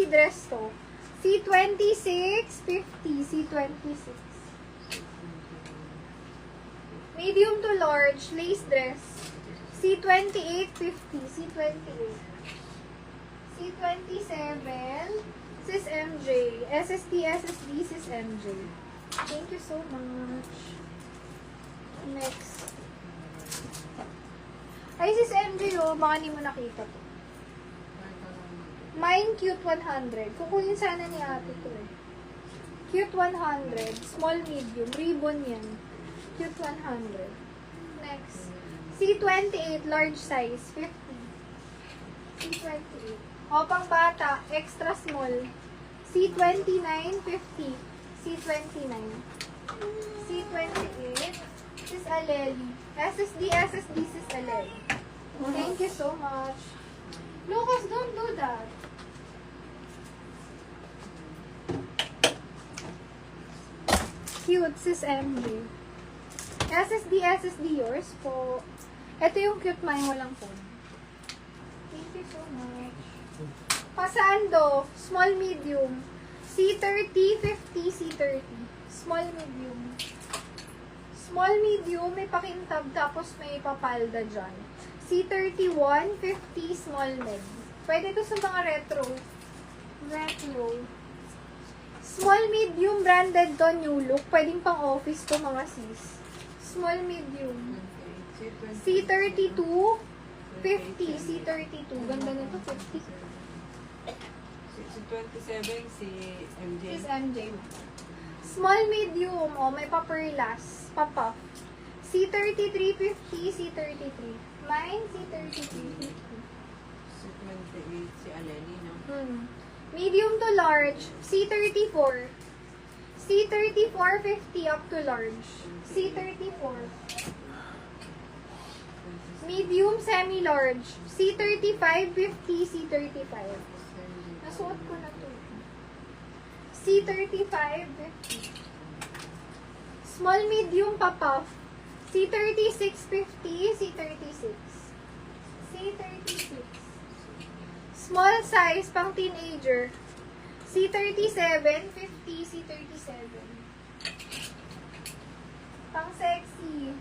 maxi dress to. C26, 50, C26. Medium to large, lace dress. C28, 50, C28. C27, Sis MJ. SSD, Sis MJ. Thank you so much. Next. Ay, Sis MJ, oh, baka hindi mo nakita to. Mine, cute 100. Kukunin sana ni ate to eh. Cute 100. Small, medium. Ribbon yan. Cute 100. Next. C28, large size. 50. C28. O, pang bata. Extra small. C29, 50. C29. C28. Sis Aleli. SSD, Sis Aleli. Thank you so much. Lucas, don't do that. Cute, Sis MJ. SSD yours po. Ito yung cute mine, walang phone. Thank you so much. Pasaan do? Small, medium. C30, 50, C30. Small, medium. Small, medium, may pakintab, tapos may papalda dyan. C31, 50, small, med. Pwede ito sa mga retro. Retro. Small, medium, branded to, new look. Pwedeng pang office to, mga sis. Small, medium. C32, 50. C32. Ganda nito, 50. C27, si MJ. Sis MJ. Small, medium. O, may paperlas. Papa. C33, 50. C33. Mine, C33, 50. C28, si Aleli, no? Medium to large, C34. C34, 50 up to large. C34. Medium, semi-large. C35, 50, C35. Nasuot ko na to. C35, 50. Small, medium, pa-puff. C36, 50, C36. C36. Small size, pang teenager. C37, 50, C37. Pang sexy.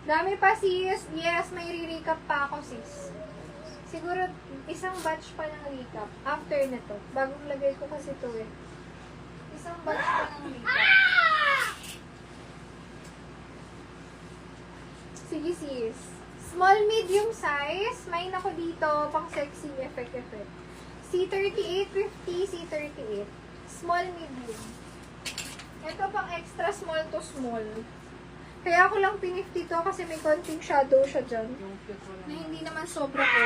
Dami pa sis. Yes, may re-recap pa ako sis. Siguro, isang batch pa ng recap. After na to. Bagong lagay ko kasi to eh. Isang batch pa ng recap. Sige sis. Small, medium size. May ako dito, pang sexy effect. C38, 50, C38. Small, medium. Ito pang extra small to small. Kaya ako lang pinifty to kasi may konting shadow siya dyan. Na hindi naman sobra ko.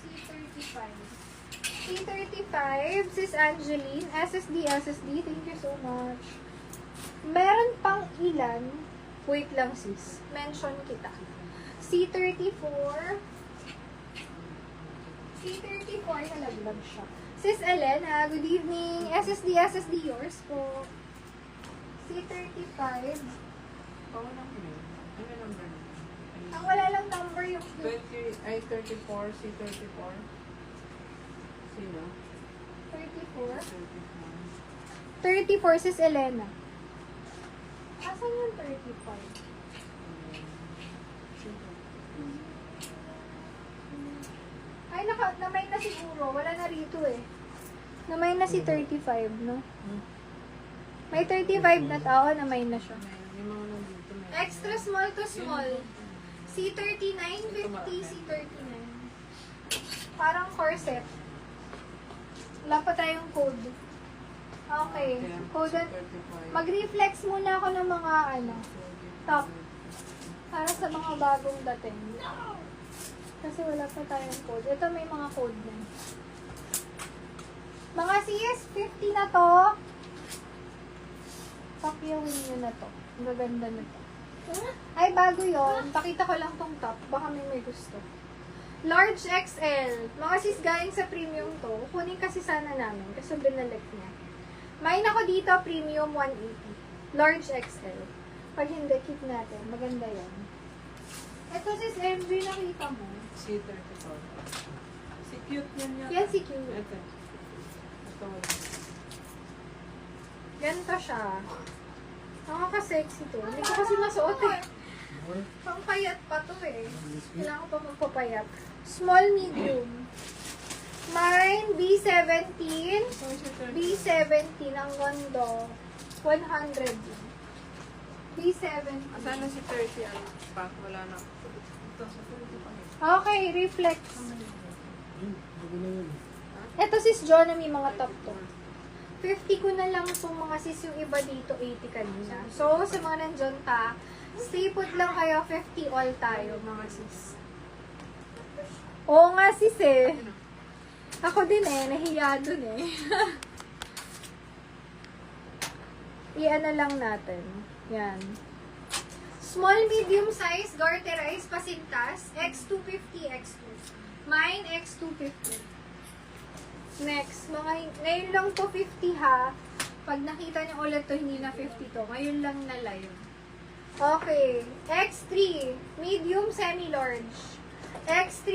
C35. C35, Sis Angeline. SSD. Thank you so much. Meron pang ilan. Wait lang sis. Mention kita. C34. C34 nalaglag siya. Sis Elena, good evening. SSD yours po. C35. Oo lang yun. Ano number? Ang wala lang number yung 34, C34. Sino? 34. 34. 34, Sis Elena. Asan yung 35? Ay, namay na siguro. Wala na rito eh. Namay na si 35, no? May 35 na tao, namay na siya. Yung mga nandito may... Extra small to small. C39, 50, C39. Parang corset. Wala pa tayong code. Okay. Code. Mag-reflex muna ako ng mga top. Para sa mga bagong dating. Kasi wala pa tayong code. Ito may mga code na. Mga CS50 na to. Pakyawin nyo na to. Ang gaganda na to. Ay, bago yon. Pakita ko lang tong top. Baka may gusto. Large XL. Mga sis galing sa premium to. Kunin kasi sana namin. Kasi binalik niya. May ako dito, premium 180. Large XL. Pag hindi, keep natin. Maganda yan. Ito sis MJ, nakita mo. C34. Cute yan yata. Yan si cute. Ito. Ito wala. Ganito siya. Nakaka-sexy to. Hindi ko kasi masuot eh. Pang payat pa to eh. Kailangan ko pa magpapayat. Small, medium. Mine, B17. So, is it 30? B17 ang ganda. 100 yun. B17. Asan na si 30? Ano pa? Wala na. Ito, sa 30 pa rin. Okay, reflex. Ito sis John na may mga top to. 50 ko na lang itong mga sis, yung iba dito 80 kanina. So, sa mga nandyan pa, stay put lang kayo, 50 all tayo mga sis. Oo nga sis eh. Ako din eh, nahiya dun eh. I-ano lang natin. Yan. Small, medium size, garterize, pasintas, X250, X2. Mine, X250. Next, ngayon lang to 50 ha. Pag nakita niyo ulit to, hindi na 50 to. Ngayon lang na live. Okay. X3, medium, semi-large. X3,